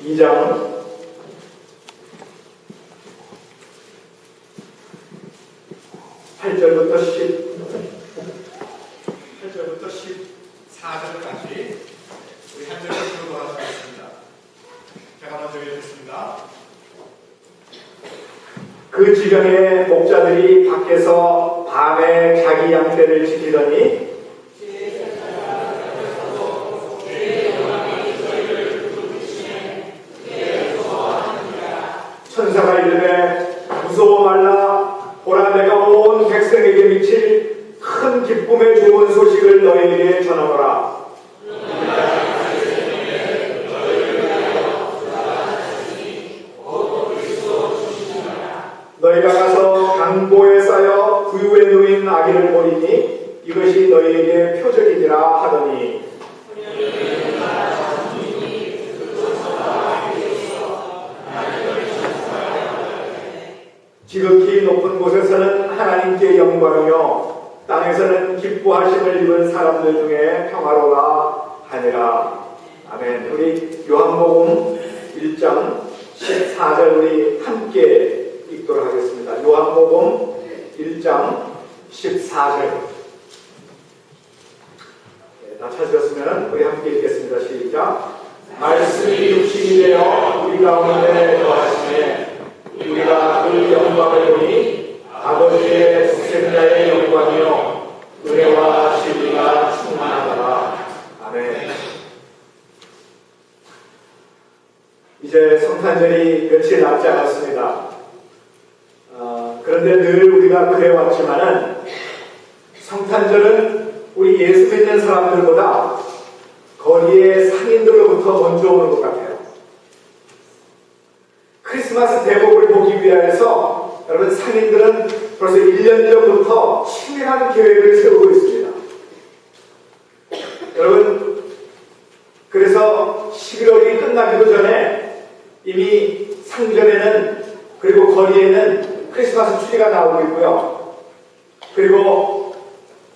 2장 8절부터 14절까지 우리 한 절씩 교도하시겠습니다. 제가 먼저 읽겠습니다. 그 지경에 목자들이 밖에서 밤에 자기 양떼를 지키더니 천사가 이르되 무서워 말라. 보라, 내가 온 백성에게 미칠 큰 기쁨의 좋은 소식을 너희에게 전하노라. 너희가 가서 강보에 쌓여 구유에 누인 아기를 보리니 이것이 너희에게 표적이니라 하더니 지극히 높은 곳에서는 하나님께 영광이요 땅에서는 기뻐하심을 입은 사람들 중에 평화로라 하니라. 아멘. 우리 요한복음 1장 14절 우리 함께 읽도록 하겠습니다. 요한복음 1장 14절. 다 찾으셨으면 우리 함께 읽겠습니다. 시작. 말씀이 육신이 되어 우리 가운데 거하시네 우리가 그 영광을 보니 아버지의 독생자의 영광이요 은혜와 진리가 충만하더라. 아멘. 이제 성탄절이 며칠 남지 않았습니다. 그런데 늘 우리가 그래왔지만은 성탄절은 우리 예수 믿는 사람들보다 거리의 상인들로부터 먼저 오는 것 같아요. 크리스마스 대목을 보기 위하여서 여러분 상인들은 벌써 1년 전부터 치밀한 계획을 세우고 있습니다. 여러분, 그래서 11월이 끝나기도 전에 이미 상점에는 그리고 거리에는 크리스마스 트리가 나오고 있고요. 그리고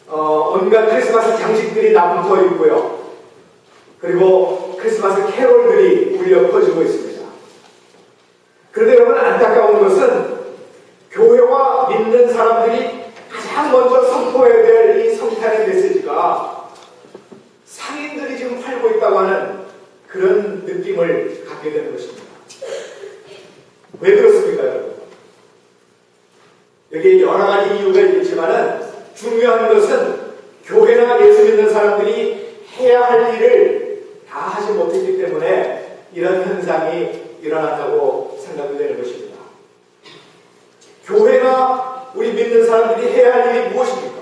온갖 크리스마스 장식들이 나붙어 있고요. 그리고 크리스마스 캐롤들이 울려 퍼지고 있습니다. 그런데 여러분, 안타까운 것은 교회와 믿는 사람들이 가장 먼저 선포해야 될 이 성탄의 메시지가 상인들이 지금 팔고 있다고 하는 그런 느낌을 갖게 되는 것입니다. 왜 그렇습니까, 여러분? 여기에 여러 가지 이유가 있겠지만은 중요한 것은 교회나 예수 믿는 사람들이 해야 할 일을 다 하지 못했기 때문에 이런 현상이 일어난다고 생각이 되는 것입니다. 교회나 우리 믿는 사람들이 해야 할 일이 무엇입니까?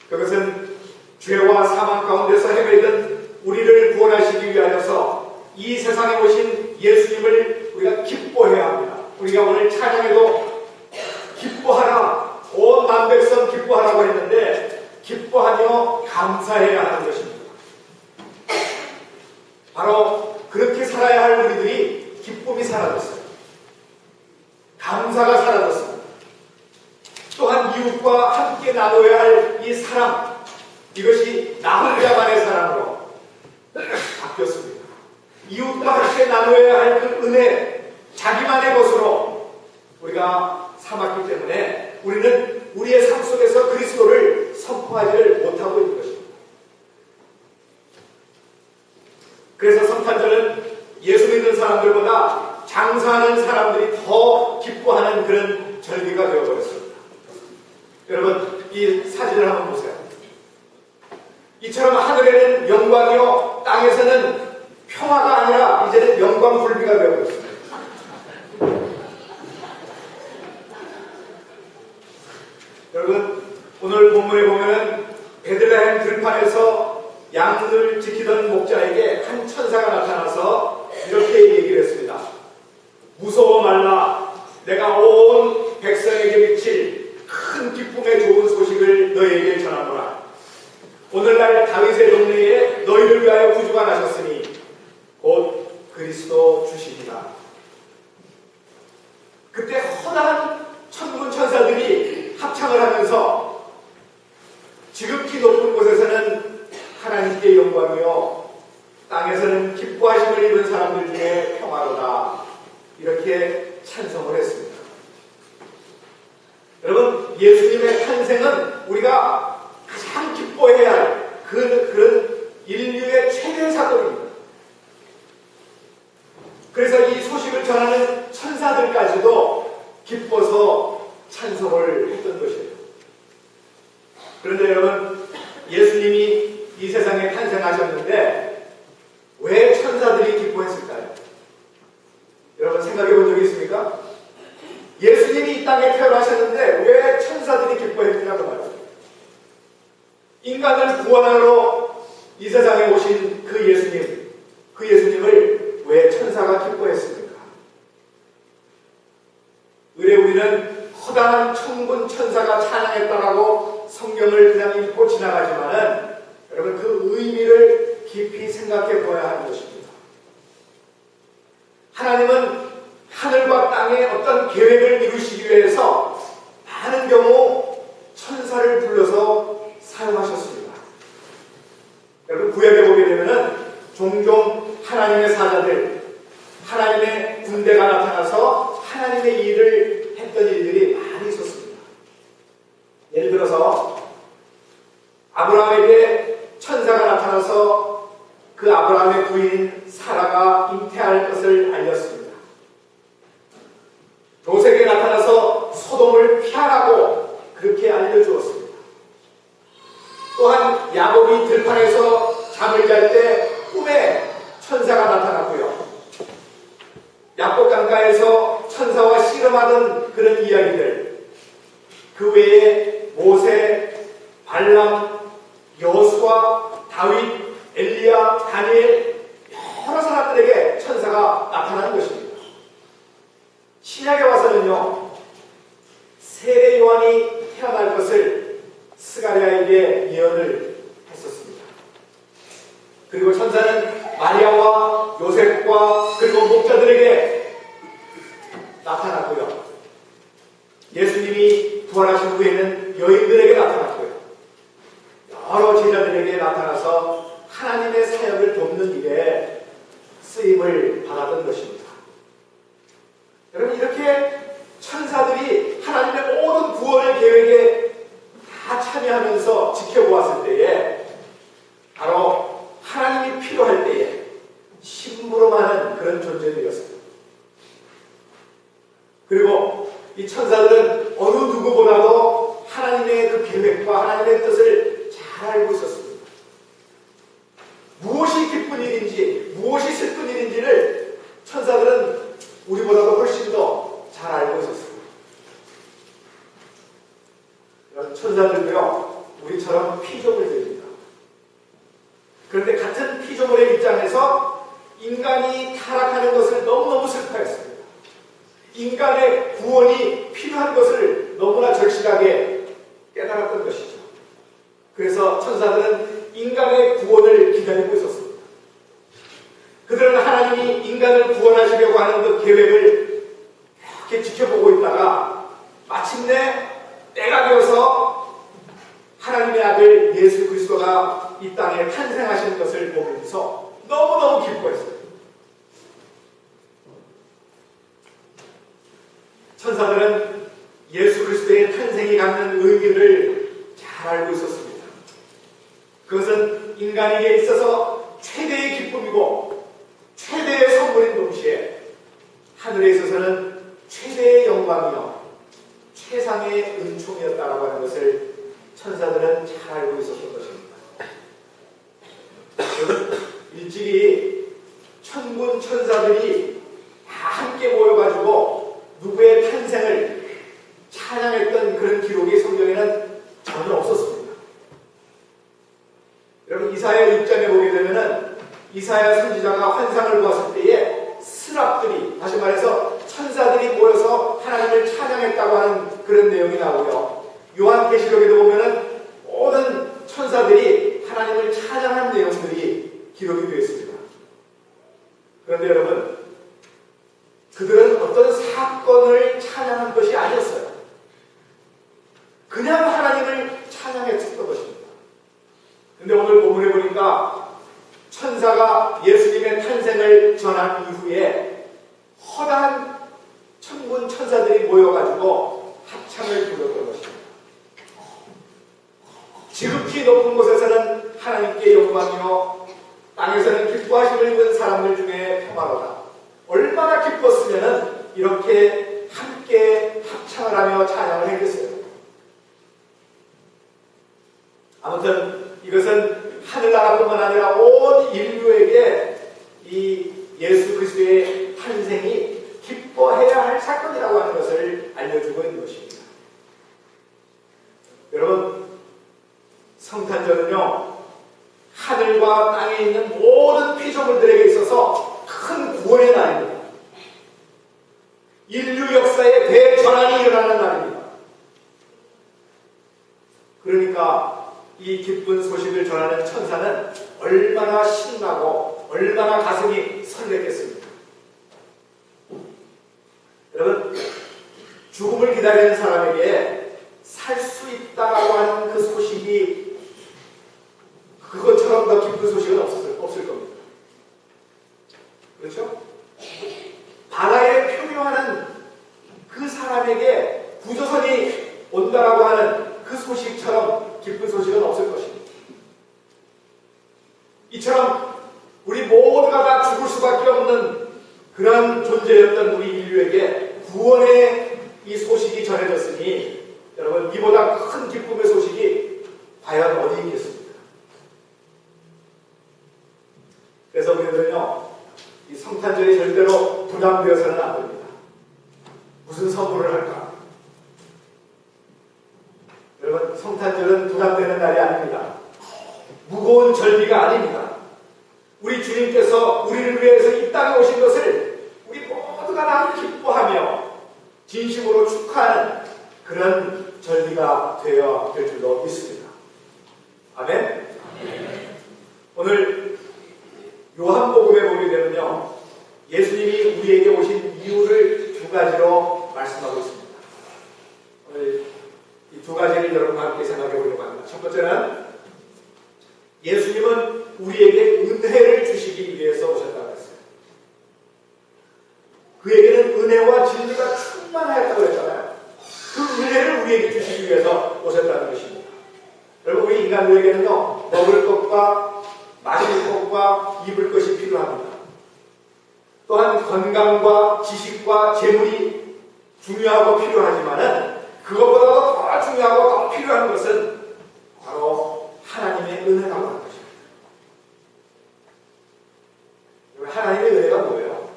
그것은 죄와 사망 가운데서 헤매던 우리를 구원하시기 위하여서 이 세상에 오신 예수님을 우리가 기뻐해야 합니다. 우리가 오늘 찬양에도 기뻐하라, 온 만백성 기뻐하라고 했는데 기뻐하며 감사해야 하는 것입니다. 바로 그렇게 살아야 할 우리들이 기쁨이 사라졌어요. 감사가 사라졌습니다. 또한 이웃과 함께 나눠야 할 이 사랑, 이것이 나 혼자만의 사랑으로 바뀌었습니다. 이웃과 함께 나눠야 할 그 은혜, 자기만의 것으로 우리가 삼았기 때문에 우리는 우리의 삶 속에서 그리스도를 선포하지를 못하고 있는 것입니다. 그래서 성탄절은 예수 믿는 사람들보다 장사하는 사람들이 더 기뻐하는 그런 절기가 되어버렸습니다. 여러분, 이 사진을 한번 보세요. 이처럼 하늘에는 영광이요 땅에서는 평화가 아니라 이제는 영광 불비가 되어버렸습니다. 여러분, 오늘 본문에 보면 베들레헴 들판에서 양을 지키던 목자에게 한 천사가 나타나서 이렇게 얘기를 했습니다. 무서워 말라. 내가 온 백성에게 미칠 큰 기쁨의 좋은 소식을 너희에게 전하노라. 오늘날 다윗의 동네에 너희를 위하여 구주가 나셨으니 곧 그리스도 주시리라. 그때 허다한 천군 천사들이 합창을 하면서 지극히 높은 곳에서는 하나님께 영광이요 땅에서는 기뻐하심을 입은 사람들 중에 평화로다. 이렇게 찬송을 했습니다. 여러분, 예수님의 탄생은 우리가 가장 기뻐해야 할 그런 인류의 최대 사건입니다. 그래서 이 소식을 전하는 천사들까지도 기뻐서 찬송을 했던 것이에요. 그런데 여러분, 예수님이 이 세상에 탄생하셨는데 왜 천사들이 기뻐했을까요? 여러분 생각해 본 적이 있습니까? 예수님이 이 땅에 태어나셨는데 왜 천사들이 기뻐했느냐고 말이에요. 인간을 구원하러 이 세상에 오신 그 예수님을 왜 천사가 기뻐했습니까? 의뢰 우리는 허다한 천군 천사가 찬양했다라고 성경을 그냥 읽고 지나가지만은 여러분 그 의미를 깊이 생각해 보아야 하는 것입니다. 하나님은 하늘과 땅에 어떤 계획을 이루시기 위해서 많은 경우 천사를 불러서 사용하셨습니다. 여러분 구약에 보게 되면은 종종 하나님의 사자들, 하나님의 군대가 나타나서 하나님의 일을 했던 일들이 많이 있었습니다. 예를 들어서 아브라함에게 천사가 나타나서 그 아브라함의 부인 사라가 잉태할 것을 알렸습니다. 롯에게 나타나서 소돔을 피하라고 그렇게 알려주었습니다. 또한 야곱이 들판에서 잠을 잘 때 꿈에 천사가 나타났고요. 야곱 강가에서 천사와 씨름하던 그런 이야기들, 그 외에 모세, 발람, 여호수아, 다윗, 엘리야, 다니엘 여러 사람들에게 천사가 나타나는 것입니다. 신약에 와서는요, 세례 요한이 태어날 것을 스가랴에게 예언을 했었습니다. 그리고 천사는 마리아와 요셉과 그리고 목자들에게 나타났고요. 예수님이 부활하신 후에는 여인들에게 나타났고요. 여러 제자들에게 나타나서 하나님의 사역을 돕는 일에 쓰임을 받았던 것입니다. 여러분 이렇게 천사들이 하나님의 모든 구원의 계획에 다 참여하면서 지켜보았을 때에 바로 하나님이 필요할 때에 심부름하는 그런 존재들이었습니다. 그리고 이 천사들은 어느 누구보다도 하나님의 그 계획과 하나님의 뜻을 잘 알고 있었습니다. 무엇이 기쁜 일인지 무엇이 슬픈 일인지를 천사들은 우리보다도 훨씬 더 잘 알고 있었습니다. 천사들도요 우리처럼 피조물들입니다. 그런데 같은 피조물의 입장에서 인간이 타락하는 것을 너무너무 슬퍼했습니다. 인간의 구원이 필요한 것을 너무나 절실하게 깨달았던 것이죠. 그래서 천사들은 인간의 구원을 기다리고 있었습니다. 그들은 하나님이 인간을 구원하시려고 하는 그 계획을 이렇게 지켜보고 있다가 마침내 때가 되어서 하나님의 아들 예수 그리스도가 이 땅에 탄생하신 것을 보면서 너무너무 기뻐했어요. 천사들은 예수 그리스도의 탄생이 갖는 의미를 잘 알고 있었습니다. 그것은 인간에게 있어서 최대의 기쁨이고 최대의 선물인 동시에 하늘에 있어서는 최대의 영광이요 최상의 은총이었다라고 하는 것을 천사들은 잘 알고 있었던 것입니다. 일찍이 천군 천사들이 다 함께 모여가지고 누구의 탄생을 찬양했던 그런 기록이 성경에는 전혀 없었습니다. 여러분 이사야 6장에 보게 되면은 이사야 선지자가 환상을 보았을 때에 스랍들이 다시 말해서 천사들이 모여서 하나님을 찬양했다고 하는 그런 내용이 나오고요. 요한계시록에도 보면은 모든 천사들이 하나님을 찬양한 내용들이 기록이 되어 있습니다. 그런데 여러분 그들은 어떤 사건을 찬양한 것이 아니었어요. 그냥 하나님을 찬양했었던 것입니다. 근데 오늘 본문에 보니까 천사가 예수님의 탄생을 전한 이후에 허다한 천군 천사들이 모여가지고 합창을 불렀던 것입니다. 지극히 높은 곳에서는 하나님께 영광이요 땅에서는 기뻐하심을 입은 사람들 중에 평화로다. 얼마나 기뻤으면 이렇게 함께 합창을 하며 찬양을 했겠어요. 아무튼 이것은 하늘나라뿐만 아니라 온 인류에게 이 예수 그리스도의 탄생이 기뻐해야 할 사건이라고 하는 것을 알려주고 있는 것입니다. 여러분, 성탄절은요, 하늘과 땅에 있는 모든 피조물들에게 있어서 큰 구원의 날입니다. 인류 역사의 대전환이 일어나는 날입니다. 그러니까 이 기쁜 소식을 전하는 천사는 얼마나 신나고 얼마나 가슴이 설레겠습니까? 여러분, 죽음을 기다리는 사람에게 살 수 있다라고 하는 그 소식이 그것처럼 더 기쁜 소식은 없을 겁니다. 그렇죠? 바다에漂流하는 그 사람에게 구조선이 온다라고 하는 그 소식처럼 기쁜 소식은 없을 것입니다. 이처럼 우리 모두가 다 죽을 수밖에 없는 그런 존재였던 우리 인류에게 구원의 이 소식이 전해졌으니 여러분, 이보다 큰 기쁨의 소식이 과연 어디 있겠습니까? 그래서 우리들은요, 이 성탄절이 절대로 부담되어서는 안 됩니다. 무슨 선물을 할까? 여러분, 성탄절은 부담되는 날이 아닙니다. 무거운 절기가 아닙니다. 우리 주님께서 우리를 위해서 이 땅에 오신 것을 우리 모두가 다 기뻐하며 진심으로 축하하는 그런 절기가 되어야 될 줄로 믿습니다. 아멘? 오늘 요한복음에 보게 되면요, 예수님이 우리에게 오신 이유를 두 가지로 말씀하고 있습니다. 오늘 이 두 가지를 여러분과 함께 생각해 보려고 합니다. 첫 번째는 예수님은 우리에게 은혜를 주시기 위해서 오셨다고 했어요. 그에게는 은혜와 진리가 충만하였다고 했잖아요. 그 은혜를 우리에게 주시기 위해서 오셨다는 것입니다. 여러분, 우리 인간들에게는요, 먹을 것과 마실 것과 입을 것이 필요합니다. 또한 건강과 지식과 재물이 중요하고 필요하지만은 그것보다도 더 중요하고 더 필요한 것은 바로 하나님의 은혜라고 하는 것입니다. 하나님의 은혜가 뭐예요?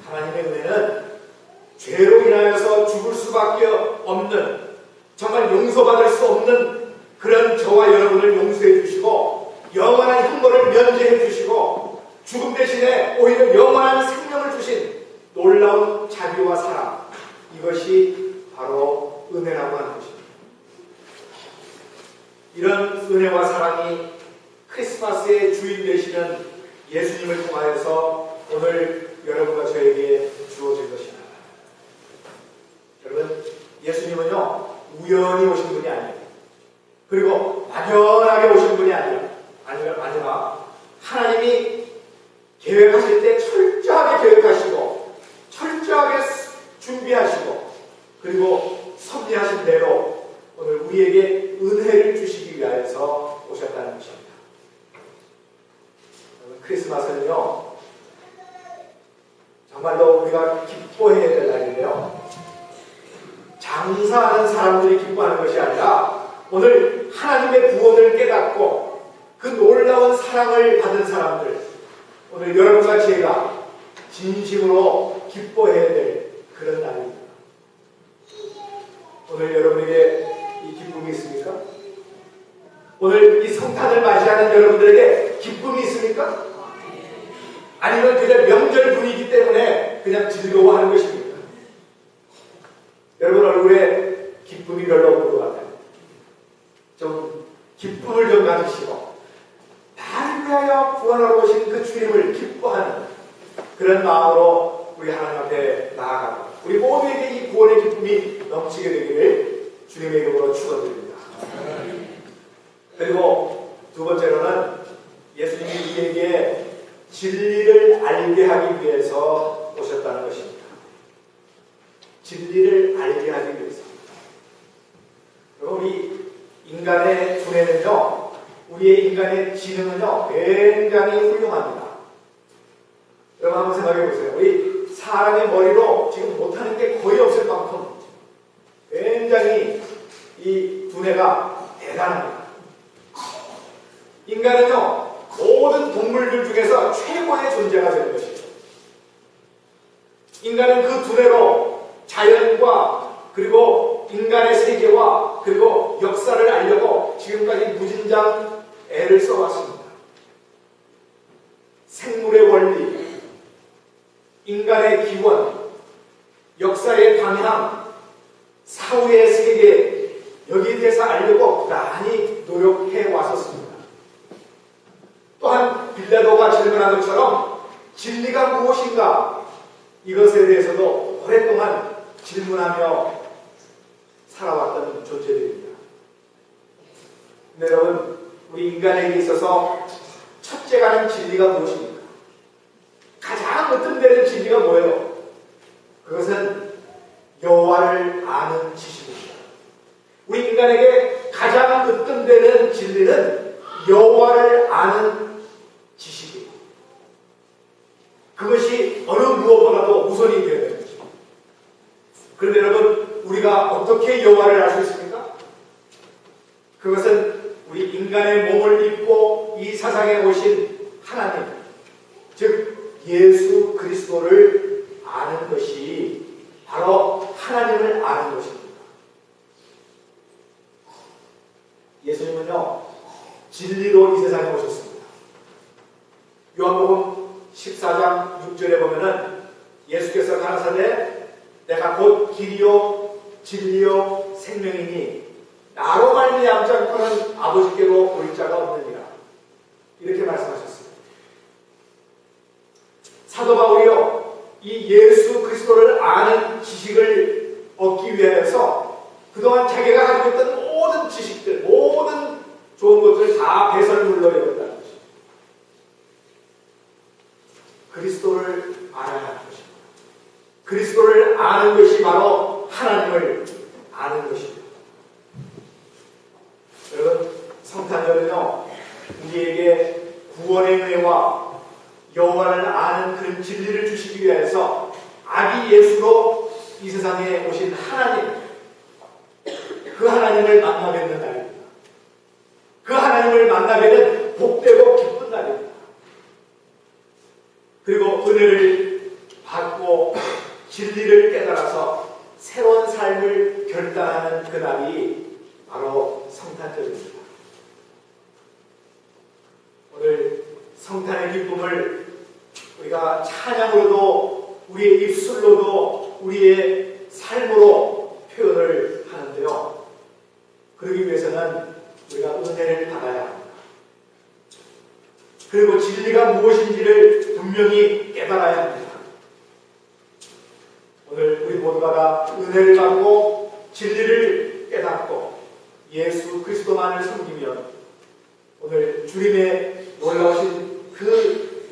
하나님의 은혜는 죄로 인하여서 죽을 수밖에 없는, 정말 용서받을 수 없는 그런 저와 여러분을 용서해 주시고 영원한 형벌을 면제해 주시고 죽음 대신에 오히려 영원한 생명을 주신 놀라운 자비와 사랑, 이것이 바로 은혜라고 하는 것입니다. 이런 은혜와 사랑이 크리스마스의 주인 되시는 예수님을 통하여서 오늘 여러분과 저에게 주어질 것입니다. 여러분, 예수님은요, 우연히 오신 분이 아니에요. 그리고 막연하게 오신 분이 아니라 하나님이 계획하실 때 철저하게 계획하시고 철저하게 준비하시고 그리고 섭리하신 대로 오늘 우리에게 은혜를 주시기 위하여서 오셨다는 것입니다. 크리스마스는요, 정말로 우리가 기뻐해야 될 날인데요, 장사하는 사람들이 기뻐하는 것이 아니라 오늘 하나님의 구원을 깨닫고 그 놀라운 사랑을 받은 사람들, 오늘 여러분과 제가 진심으로 기뻐해야 될 그런 날입니다. 오늘 여러분에게 이 기쁨이 있습니까? 오늘 이 성탄을 맞이하는 여러분들에게 기쁨이 있습니까? 아니면 그냥 명절 분위기 때문에 그냥 즐거워하는 것입니까? 여러분 얼굴에 기쁨이 별로 없는 것 같아요. 좀 기쁨을 좀 가지시고 나를 위하여 구원하러 오신 그 주님을 기뻐하는 그런 마음으로 우리 하나님 앞에 나아가고 우리 모두에게 이 구원의 기쁨이 넘치게 되기를 주님의 이름으로 축원드립니다. 그리고 두 번째로는 예수님이 우리에게 진리를 알게 하기 위해서 오셨다는 것입니다. 진리를 알게 하기 위해서. 우리 인간의 두뇌는요, 우리의 인간의 지능은요, 굉장히 훌륭합니다. 여러분 한번 생각해 보세요. 우리 사람의 머리로 지금 못하는 게 거의 없을 만큼 굉장히 이 두뇌가 대단합니다. 인간은요, 모든 동물들 중에서 최고의 존재가 되는 것이죠. 인간은 그 두뇌로 자연과 그리고 인간의 세계와 그리고 역사를 알려고 지금까지 무진장 애를 써왔습니다. 생물의 원리, 인간의 기원, 역사의 방향, 사후의 세계, 여기에 대해서 알려고 많이 노력해 왔었습니다. 또한 빌라도가 질문한 것처럼 진리가 무엇인가, 이것에 대해서도 오랫동안 질문하며 살아왔던 존재들입니다. 근데 여러분, 우리 인간에게 있어서 첫째가는 진리가 무엇입니까? 가장 으뜸되는 진리가 뭐예요? 그것은 여호와를 아는 지식입니다. 우리 인간에게 가장 으뜸되는 진리는 여호와를 아는 지식이에요. 그것이 어느 무엇보다도 우선이 되어야 되는 것입니다. 그런데 여러분, 우리가 어떻게 여호와를 알 수 있습니까? 그것은 우리 인간의 몸을 입고 이 세상에 오신 하나님, 즉 예수 그리스도를 아는 것이 바로 하나님을 아는 것입니다. 예수님은요, 진리로 이 세상에 오셨습니다. 요한복음 14장 6절에 보면은 예수께서 가라사대 내가 곧 길이요 진리요 생명이니 나로 말미암지 않고는 아버지께로 올 자가 없느니라, 이렇게 말씀하셨습니다. 사도 바울이요, 이 예수 그리스도를 아는 지식을 얻기 위해서 그동안 자기가 가지고 있던 모든 지식들, 모든 좋은 것들을 다 배설물로 여겼다는 것입니다. 그리스도를 알아야 하는 것입니다. 그리스도를 아는 것이 바로 하나님을 아는 것입니다. 여러분, 성탄절은요, 우리에게 구원의 은혜와 여호와를 아는 그런 진리를 주시기 위해서 아기 예수로 이 세상에 오신 하나님, 그 하나님을 만나 뵙는 날입니다. 그 하나님을 만나 뵙는 복되고 기쁜 날입니다. 그리고 은혜를 받고 진리를 깨달아서 새로운 삶을 결단하는 그 날이 바로 성탄절입니다. 오늘 성탄의 기쁨을 우리가 찬양으로도 우리의 입술로도 우리의 삶으로 표현을 하는데요. 그러기 위해서는 우리가 은혜를 받아야 합니다. 그리고 진리가 무엇인지를 분명히 깨달아야 합니다. 오늘 우리 모두가 다 은혜를 받고 진리를 깨닫고 예수 그리스도만을 섬기면 오늘 주님의 놀라우신 그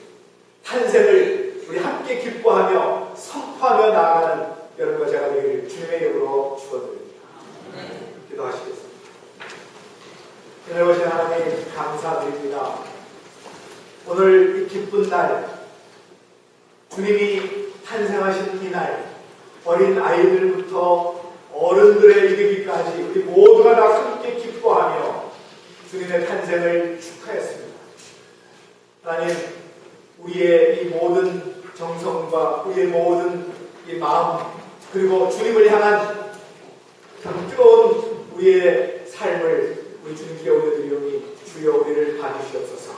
탄생을 우리 함께 기뻐하며 선포하며 나아가는 여러분과 제가 되기를 주님의 이름으로 축원드립니다. 기도하시겠습니다. 은혜로우신 하나님, 감사드립니다. 오늘 이 기쁜 날, 주님이 탄생하신 이 날, 어린 아이들부터 어른들에 이르기까지 우리 모두가 다 함께 기뻐하며 주님의 탄생을 축하했습니다. 하나님, 우리의 이 모든 정성과 우리의 모든 이 마음, 그리고 주님을 향한 뜨거운 우리의 삶을 우리 주님께 올려드리오니 주여 우리를 봐주시옵소서.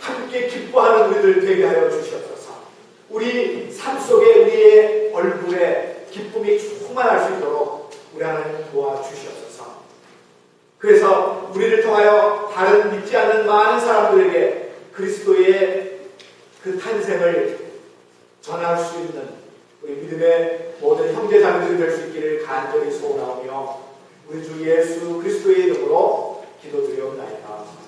함께 기뻐하는 우리들 되게 하여 주시옵소서. 우리 삶 속에 우리의 얼굴에 기쁨이 충만할 수 있도록 우리 하나님 도와주시옵소서. 그래서 우리를 통하여 다른 믿지 않는 많은 사람들에게 그리스도의 그 탄생을 전할 수 있는 우리 믿음의 모든 형제자매들이 될 수 있기를 간절히 소원하오며 우리 주 예수 그리스도의 이름으로 기도드리옵나이다.